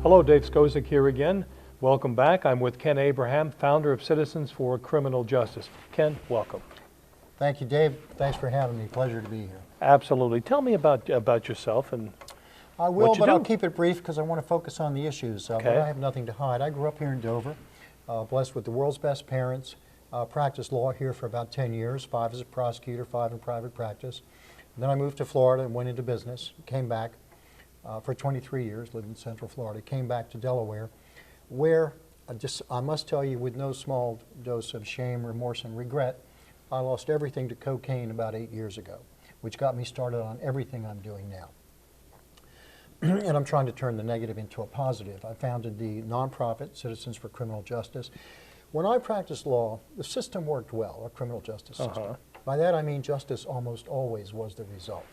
Hello, Dave Skozik here again. Welcome back. I'm with Ken Abraham, founder of Citizens for Criminal Justice. Ken, welcome. Thank you, Dave. Thanks for having me. Pleasure to be here. Absolutely. Tell me about yourself and I will, what you but do. I'll keep it brief because I want to focus on the issues. Okay. But I have nothing to hide. I grew up here in Dover, blessed with the world's best parents. Practiced law here for about 10 years, 5 as a prosecutor, 5 in private practice. Then I moved to Florida and went into business. Came back for 23 years, lived in Central Florida. Came back to Delaware, where I must tell you, with no small dose of shame, remorse, and regret, I lost everything to cocaine about 8 years ago, which got me started on everything I'm doing now. And I'm trying to turn the negative into a positive. I founded the nonprofit Citizens for Criminal Justice. When I practiced law, the system worked well, our criminal justice system. By that I mean justice almost always was the result.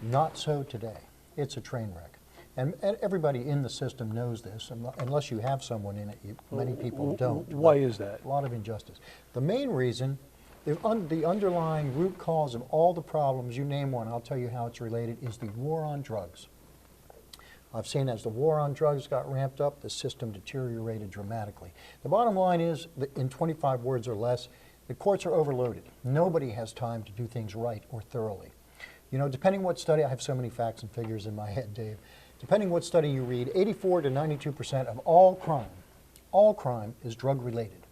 Not so today. It's a train wreck. And everybody in the system knows this, unless you have someone in it. Many people don't. Why is that? A lot of injustice. The main reason, the underlying root cause of all the problems, you name one, I'll tell you how it's related, is the war on drugs. I've seen as the war on drugs got ramped up, the system deteriorated dramatically. The bottom line is, that in 25 words or less, the courts are overloaded. Nobody has time to do things right or thoroughly. You know, depending what study, I have so many facts and figures in my head, Dave. Depending what study you read, 84 to 92% of all crime is drug related.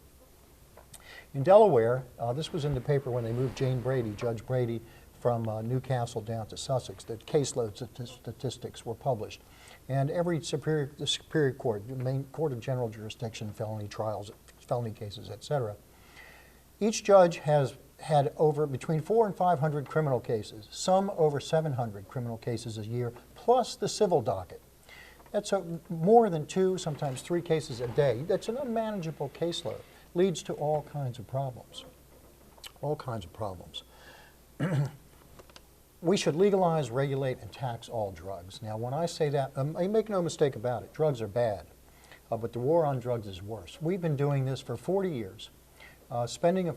In Delaware, this was in the paper when they moved Judge Brady, from Newcastle down to Sussex. The caseload statistics were published. And every the Superior Court, the main court of general jurisdiction, felony trials, felony cases, etc. Each judge has had between 400 and 500 criminal cases, some over 700 criminal cases a year, plus the civil docket. That's more than 2, sometimes 3 cases a day. That's an unmanageable caseload. Leads to all kinds of problems. All kinds of problems. We should legalize, regulate, and tax all drugs. Now, when I say that, make no mistake about it, drugs are bad, but the war on drugs is worse. We've been doing this for 40 years,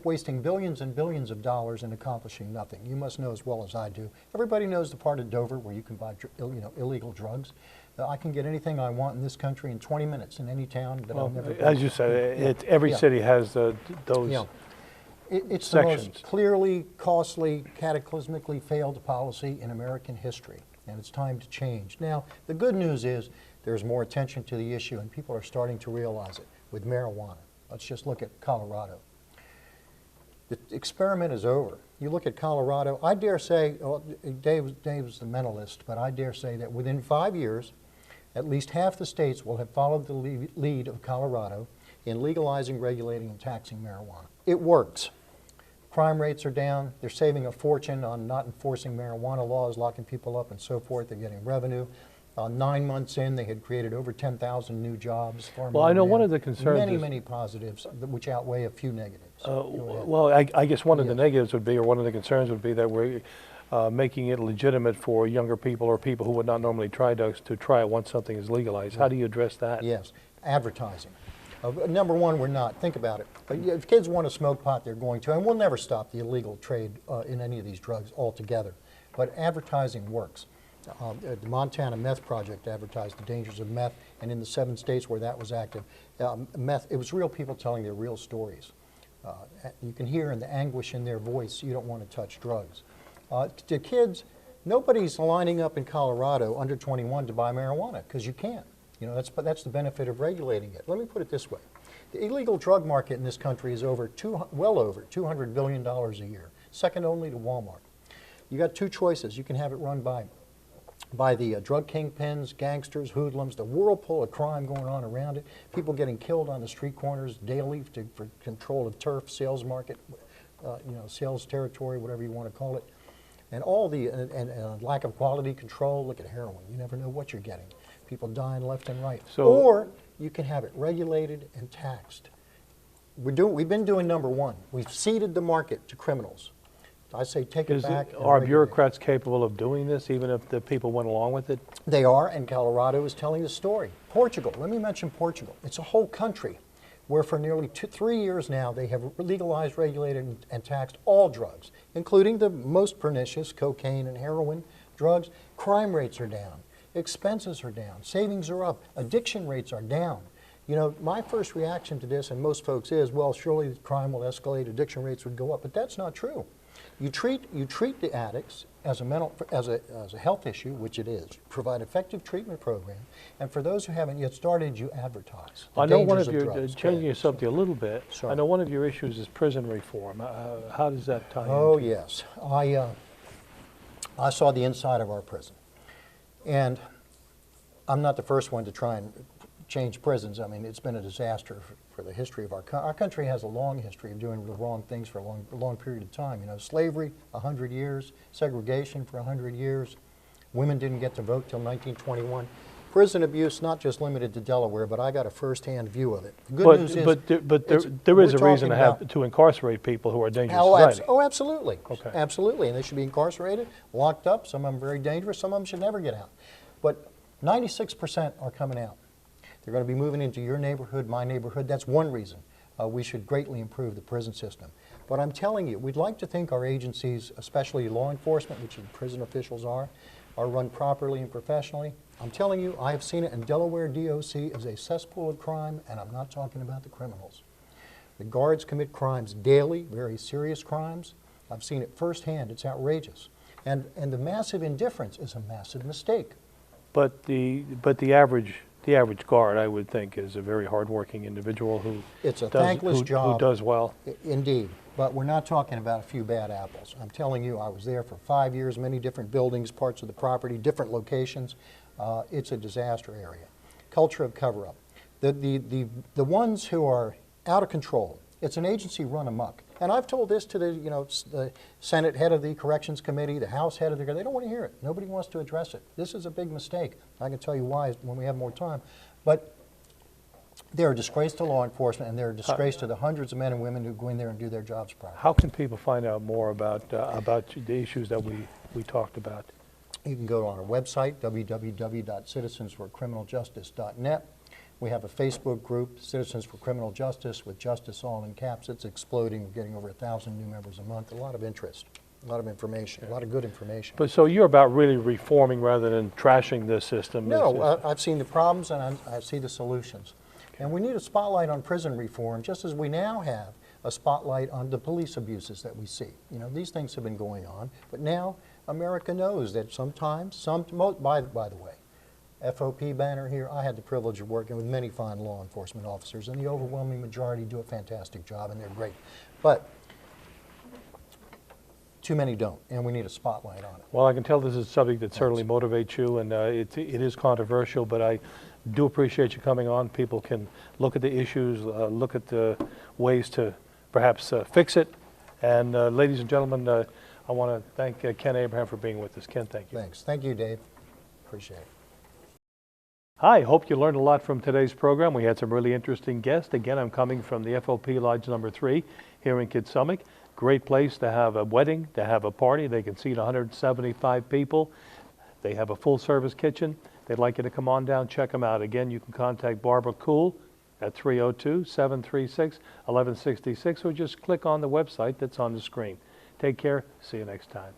wasting billions and billions of dollars and accomplishing nothing. You must know as well as I do. Everybody knows the part of Dover where you can buy illegal drugs. I can get anything I want in this country in 20 minutes in any town that I'll never. As you said, every city has those. Yeah. It's sections. The most clearly, costly, cataclysmically failed policy in American history, and it's time to change. Now, the good news is there's more attention to the issue, and people are starting to realize it with marijuana. Let's just look at Colorado. The experiment is over. You look at Colorado, I dare say, well, Dave's the mentalist, but I dare say that within 5 years, at least half the states will have followed the lead of Colorado in legalizing, regulating, and taxing marijuana. It works. Crime rates are down. They're saving a fortune on not enforcing marijuana laws, locking people up and so forth. They're getting revenue. 9 months in, they had created over 10,000 new jobs. Well, I know one of the concerns many positives, which outweigh a few negatives. Well, I guess one of the negatives would be, or one of the concerns would be that we're making it legitimate for younger people or people who would not normally try drugs to try it once something is legalized. How do you address that? Yes, advertising. Number one, we're not. Think about it. If kids want to smoke pot, they're going to, and we'll never stop the illegal trade in any of these drugs altogether. But advertising works. The Montana Meth Project advertised the dangers of meth, and in the 7 states where that was active, it was real people telling their real stories. You can hear in the anguish in their voice, you don't want to touch drugs. To kids, nobody's lining up in Colorado under 21 to buy marijuana, because you can't. You know, that's the benefit of regulating it. Let me put it this way. The illegal drug market in this country is well over $200 billion a year, second only to Walmart. You got 2 choices. You can have it run by the drug kingpins, gangsters, hoodlums, the whirlpool of crime going on around it, people getting killed on the street corners daily for control of turf, sales market, sales territory, whatever you want to call it, and all the and lack of quality control. Look at heroin. You never know what you're getting. People dying left and right. Or you can have it regulated and taxed. We've been doing number 1. We've ceded the market to criminals. I say take it back. Are bureaucrats capable of doing this, even if the people went along with it? They are, and Colorado is telling the story. Portugal, let me mention Portugal. It's a whole country where for nearly 3 years now they have legalized, regulated, and taxed all drugs, including the most pernicious cocaine and heroin drugs. Crime rates are down. expenses are down, savings are up, addiction rates are down. You know, my first reaction to this, and most folks is, well, surely crime will escalate, addiction rates would go up, but that's not true. You treat the addicts as a health issue, which it is. Provide effective treatment program, and for those who haven't yet started, you advertise. I know one of your, changing your subject a little bit, Sorry. I know one of your issues is prison reform. How does that tie in? Oh, yes. I saw the inside of our prison, and I'm not the first one to try and change prisons. I mean, it's been a disaster for the history of our country. Our country has a long history of doing the wrong things for a long period of time. You know, slavery, 100 years, segregation for 100 years. Women didn't get to vote till 1921. Prison abuse, not just limited to Delaware, but I got a first-hand view of it. The good news is, but there is a reason to incarcerate people who are dangerous to society. Oh, absolutely. Okay. Absolutely, and they should be incarcerated, locked up. Some of them very dangerous. Some of them should never get out. But 96% are coming out. They're going to be moving into your neighborhood, my neighborhood. That's one reason we should greatly improve the prison system. But I'm telling you, we'd like to think our agencies, especially law enforcement, which the prison officials are run properly and professionally. I'm telling you, I have seen it, and Delaware DOC is a cesspool of crime, and I'm not talking about the criminals. The guards commit crimes daily, very serious crimes. I've seen it firsthand. It's outrageous. And the massive indifference is a massive mistake. But the average guard, I would think, is a very hardworking individual who it's a thankless job. Who does well. Indeed. But we're not talking about a few bad apples. I'm telling you, I was there for 5 years, many different buildings, parts of the property, different locations. It's a disaster area. Culture of cover-up. The ones who are out of control, it's an agency run amok. And I've told this to the Senate head of the Corrections Committee, the House head of the, they don't want to hear it. Nobody wants to address it. This is a big mistake. I can tell you why when we have more time. But they're a disgrace to law enforcement, and they're a disgrace to the hundreds of men and women who go in there and do their jobs properly. How can people find out more about the issues that we talked about? You can go on our website, www.citizensforcriminaljustice.net. We have a Facebook group, Citizens for Criminal Justice, with justice all in caps. It's exploding. We're getting over 1,000 new members a month. A lot of interest, a lot of information, a lot of good information. But so you're about really reforming rather than trashing the system? No, I've seen the problems and I see the solutions. And we need a spotlight on prison reform, just as we now have a spotlight on the police abuses that we see. You know, these things have been going on, but now America knows that sometimes, by the way, FOP banner here, I had the privilege of working with many fine law enforcement officers, and the overwhelming majority do a fantastic job, and they're great. But too many don't, and we need a spotlight on it. Well, I can tell this is a subject that certainly motivates you, and it is controversial, but I do appreciate you coming on. People can look at the issues, look at the ways to perhaps fix it. And ladies and gentlemen, I want to thank Ken Abraham for being with us. Ken, thank you. Thanks. Thank you, Dave. Appreciate it. Hi, hope you learned a lot from today's program. We had some really interesting guests. Again, I'm coming from the FOP Lodge number 3 here in Kitsummik. Great place to have a wedding, to have a party. They can seat 175 people. They have a full service kitchen. They'd like you to come on down, check them out. Again, you can contact Barbara Cool at 302-736-1166 or just click on the website that's on the screen. Take care. See you next time.